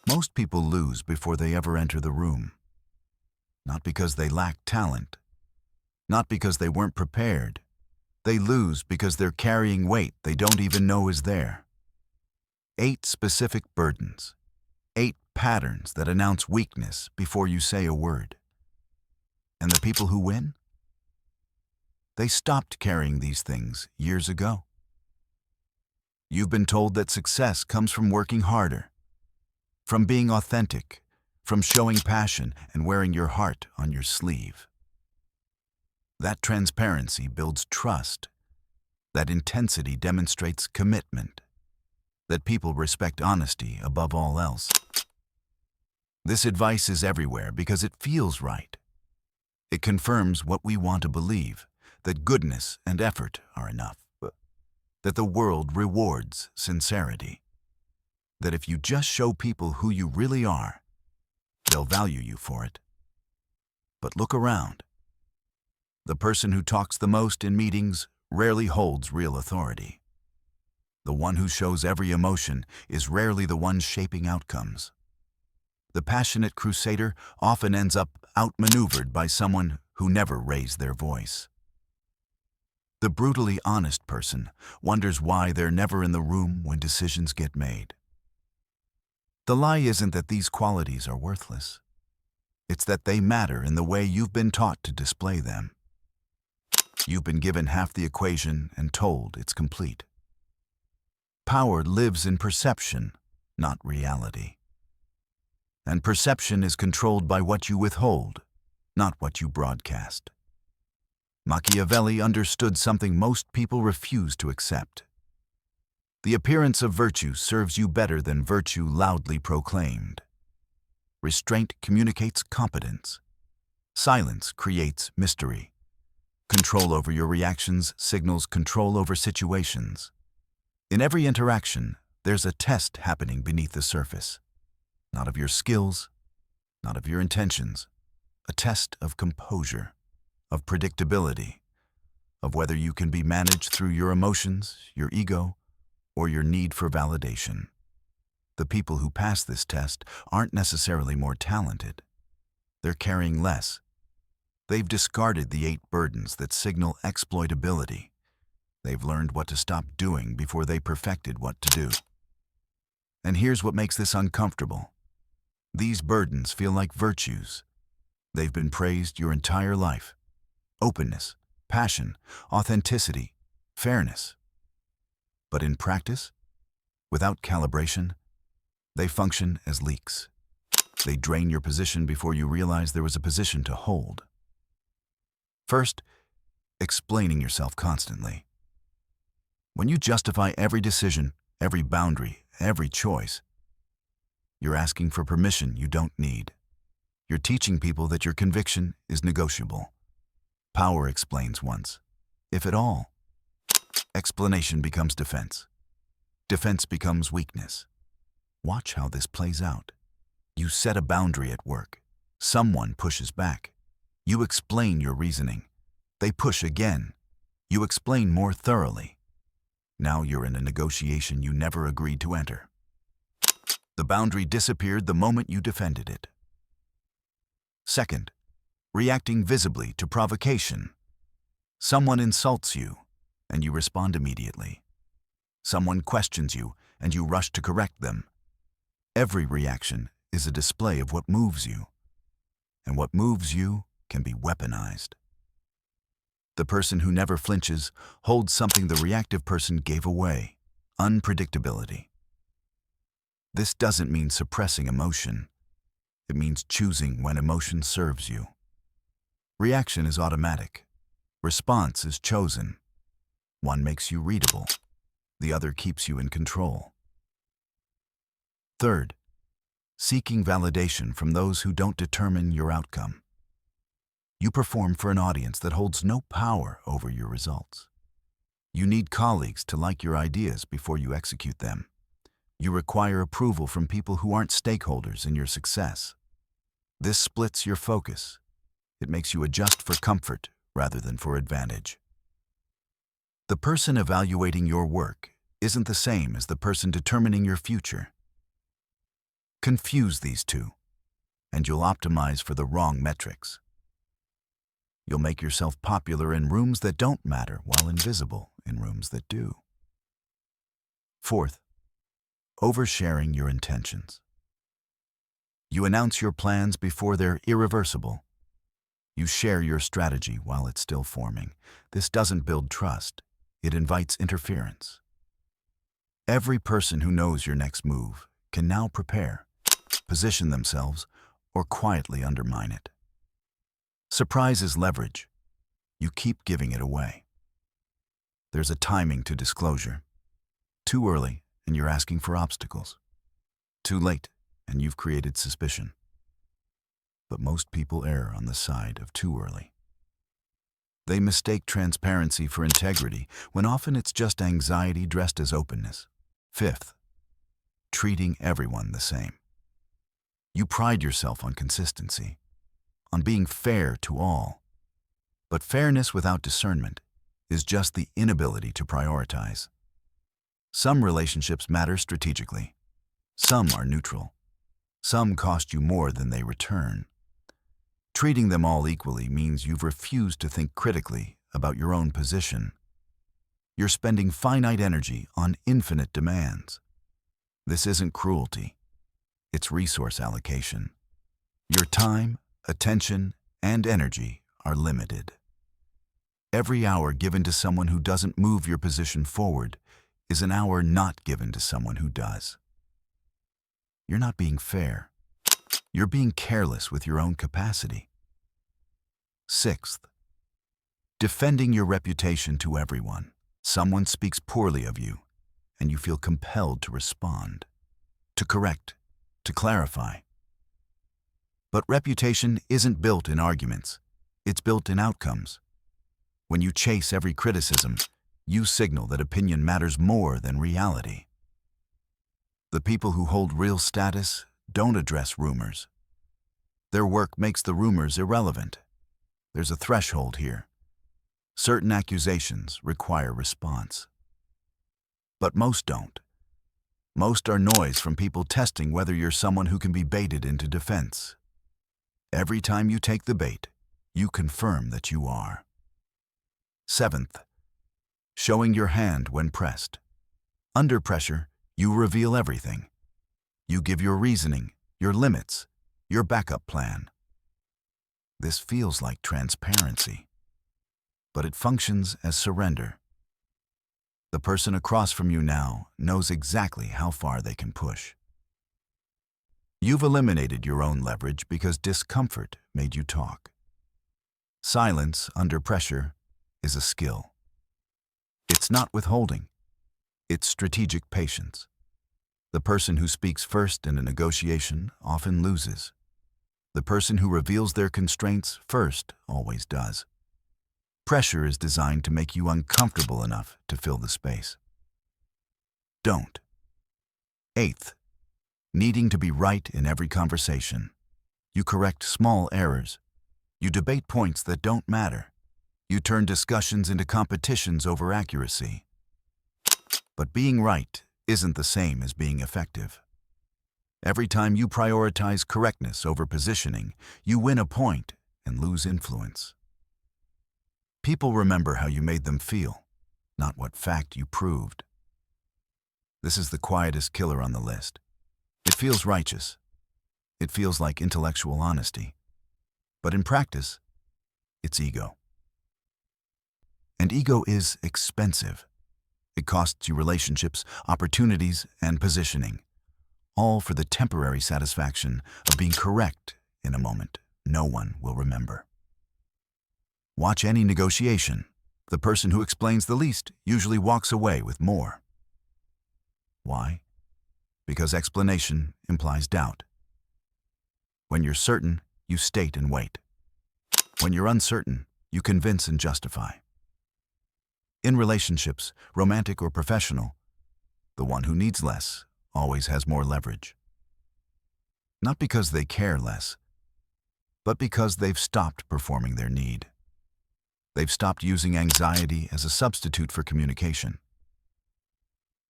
Most people lose before they ever enter the room. Not because they lack talent, not because they weren't prepared. They lose because they're carrying weight they don't even know is there. 8 specific burdens, 8 patterns that announce weakness before you say a word. And the people who win? They stopped carrying these things years ago. You've been told that success comes from working harder, from being authentic, from showing passion and wearing your heart on your sleeve. That transparency builds trust. That intensity demonstrates commitment. That people respect honesty above all else. This advice is everywhere because it feels right. It confirms what we want to believe, that goodness and effort are enough. That the world rewards sincerity. That if you just show people who you really are, they'll value you for it. But look around. The person who talks the most in meetings rarely holds real authority. The one who shows every emotion is rarely the one shaping outcomes. The passionate crusader often ends up outmaneuvered by someone who never raised their voice. The brutally honest person wonders why they're never in the room when decisions get made. The lie isn't that these qualities are worthless. It's that they matter in the way you've been taught to display them. You've been given half the equation and told it's complete. Power lives in perception, not reality. And perception is controlled by what you withhold, not what you broadcast. Machiavelli understood something most people refuse to accept. The appearance of virtue serves you better than virtue loudly proclaimed. Restraint communicates competence. Silence creates mystery. Control over your reactions signals control over situations. In every interaction, there's a test happening beneath the surface. Not of your skills, not of your intentions. A test of composure, of predictability, of whether you can be managed through your emotions, your ego, or your need for validation. The people who pass this test aren't necessarily more talented. They're carrying less. They've discarded the 8 burdens that signal exploitability. They've learned what to stop doing before they perfected what to do. And here's what makes this uncomfortable. These burdens feel like virtues. They've been praised your entire life. Openness, passion, authenticity, fairness. But in practice, without calibration, they function as leaks. They drain your position before you realize there was a position to hold. First, explaining yourself constantly. When you justify every decision, every boundary, every choice, you're asking for permission you don't need. You're teaching people that your conviction is negotiable. Power explains once, if at all. Explanation becomes defense. Defense becomes weakness. Watch how this plays out. You set a boundary at work. Someone pushes back. You explain your reasoning. They push again. You explain more thoroughly. Now you're in a negotiation you never agreed to enter. The boundary disappeared the moment you defended it. Second, reacting visibly to provocation. Someone insults you, and you respond immediately. Someone questions you, and you rush to correct them. Every reaction is a display of what moves you, and what moves you can be weaponized. The person who never flinches holds something the reactive person gave away: unpredictability. This doesn't mean suppressing emotion. It means choosing when emotion serves you. Reaction is automatic. Response is chosen. One makes you readable. The other keeps you in control. Third, seeking validation from those who don't determine your outcome. You perform for an audience that holds no power over your results. You need colleagues to like your ideas before you execute them. You require approval from people who aren't stakeholders in your success. This splits your focus. It makes you adjust for comfort rather than for advantage. The person evaluating your work isn't the same as the person determining your future. Confuse these two, and you'll optimize for the wrong metrics. You'll make yourself popular in rooms that don't matter while invisible in rooms that do. Fourth, oversharing your intentions. You announce your plans before they're irreversible. You share your strategy while it's still forming. This doesn't build trust. It invites interference. Every person who knows your next move can now prepare, position themselves, or quietly undermine it. Surprise is leverage. You keep giving it away. There's a timing to disclosure. Too early, and you're asking for obstacles. Too late, and you've created suspicion. But most people err on the side of too early. They mistake transparency for integrity, when often it's just anxiety dressed as openness. Fifth, treating everyone the same. You pride yourself on consistency, on being fair to all. But fairness without discernment is just the inability to prioritize. Some relationships matter strategically. Some are neutral. Some cost you more than they return. Treating them all equally means you've refused to think critically about your own position. You're spending finite energy on infinite demands. This isn't cruelty. It's resource allocation. Your time, attention, and energy are limited. Every hour given to someone who doesn't move your position forward is an hour not given to someone who does. You're not being fair. You're being careless with your own capacity. Sixth, defending your reputation to everyone. Someone speaks poorly of you, and you feel compelled to respond, to correct, to clarify. But reputation isn't built in arguments. It's built in outcomes. When you chase every criticism, you signal that opinion matters more than reality. The people who hold real status don't address rumors. Their work makes the rumors irrelevant. There's a threshold here. Certain accusations require response. But most don't. Most are noise from people testing whether you're someone who can be baited into defense. Every time you take the bait, you confirm that you are. Seventh, showing your hand when pressed. Under pressure, you reveal everything. You give your reasoning, your limits, your backup plan. This feels like transparency, but it functions as surrender. The person across from you now knows exactly how far they can push. You've eliminated your own leverage because discomfort made you talk. Silence under pressure is a skill. It's not withholding. It's strategic patience. The person who speaks first in a negotiation often loses. The person who reveals their constraints first always does. Pressure is designed to make you uncomfortable enough to fill the space. Don't. Eighth, needing to be right in every conversation. You correct small errors. You debate points that don't matter. You turn discussions into competitions over accuracy. But being right isn't the same as being effective. Every time you prioritize correctness over positioning, you win a point and lose influence. People remember how you made them feel, not what fact you proved. This is the quietest killer on the list. It feels righteous. It feels like intellectual honesty. But in practice, it's ego. And ego is expensive. It costs you relationships, opportunities, and positioning, all for the temporary satisfaction of being correct in a moment no one will remember. Watch any negotiation. The person who explains the least usually walks away with more. Why? Because explanation implies doubt. When you're certain, you state and wait. When you're uncertain, you convince and justify. In relationships, romantic or professional, the one who needs less always has more leverage. Not because they care less, but because they've stopped performing their need. They've stopped using anxiety as a substitute for communication.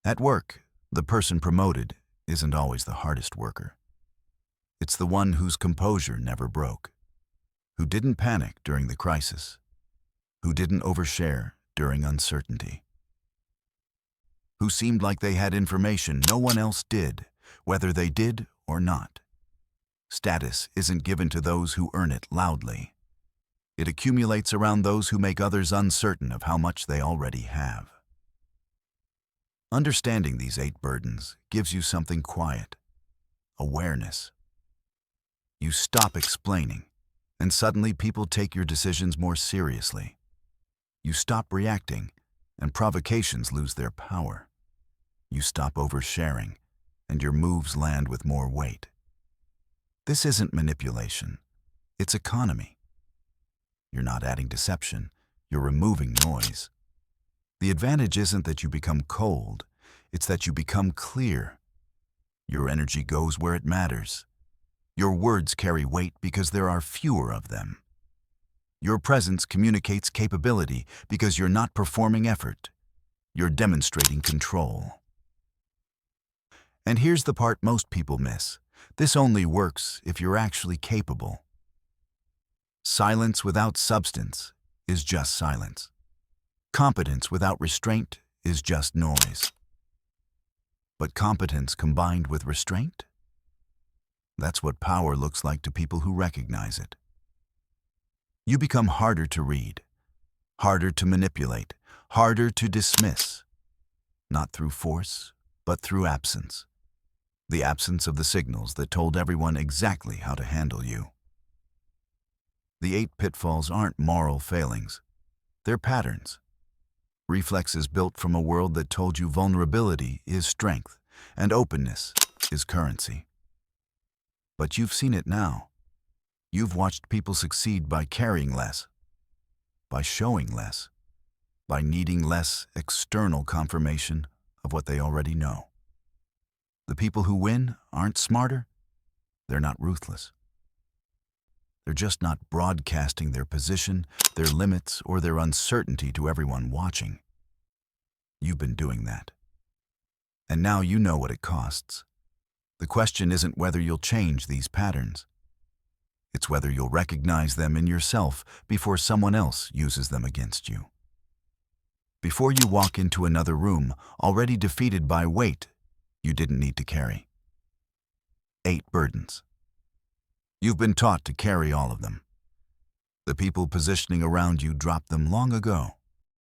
At work, the person promoted isn't always the hardest worker. It's the one whose composure never broke, who didn't panic during the crisis, who didn't overshare during uncertainty, who seemed like they had information no one else did, whether they did or not. Status isn't given to those who earn it loudly. It accumulates around those who make others uncertain of how much they already have. Understanding these 8 burdens gives you something quiet: awareness. You stop explaining, and suddenly people take your decisions more seriously. You stop reacting, and provocations lose their power. You stop oversharing, and your moves land with more weight. This isn't manipulation, it's economy. You're not adding deception, you're removing noise. The advantage isn't that you become cold, it's that you become clear. Your energy goes where it matters. Your words carry weight because there are fewer of them. Your presence communicates capability because you're not performing effort. You're demonstrating control. And here's the part most people miss. This only works if you're actually capable. Silence without substance is just silence. Competence without restraint is just noise. But competence combined with restraint? That's what power looks like to people who recognize it. You become harder to read, harder to manipulate, harder to dismiss. Not through force, but through absence. The absence of the signals that told everyone exactly how to handle you. The 8 pitfalls aren't moral failings. They're patterns. Reflexes built from a world that told you vulnerability is strength and openness is currency. But you've seen it now. You've watched people succeed by caring less, by showing less, by needing less external confirmation of what they already know. The people who win aren't smarter. They're not ruthless. They're just not broadcasting their position, their limits, or their uncertainty to everyone watching. You've been doing that. And now you know what it costs. The question isn't whether you'll change these patterns. It's whether you'll recognize them in yourself before someone else uses them against you. Before you walk into another room, already defeated by weight you didn't need to carry. 8 burdens. You've been taught to carry all of them. The people positioning around you dropped them long ago.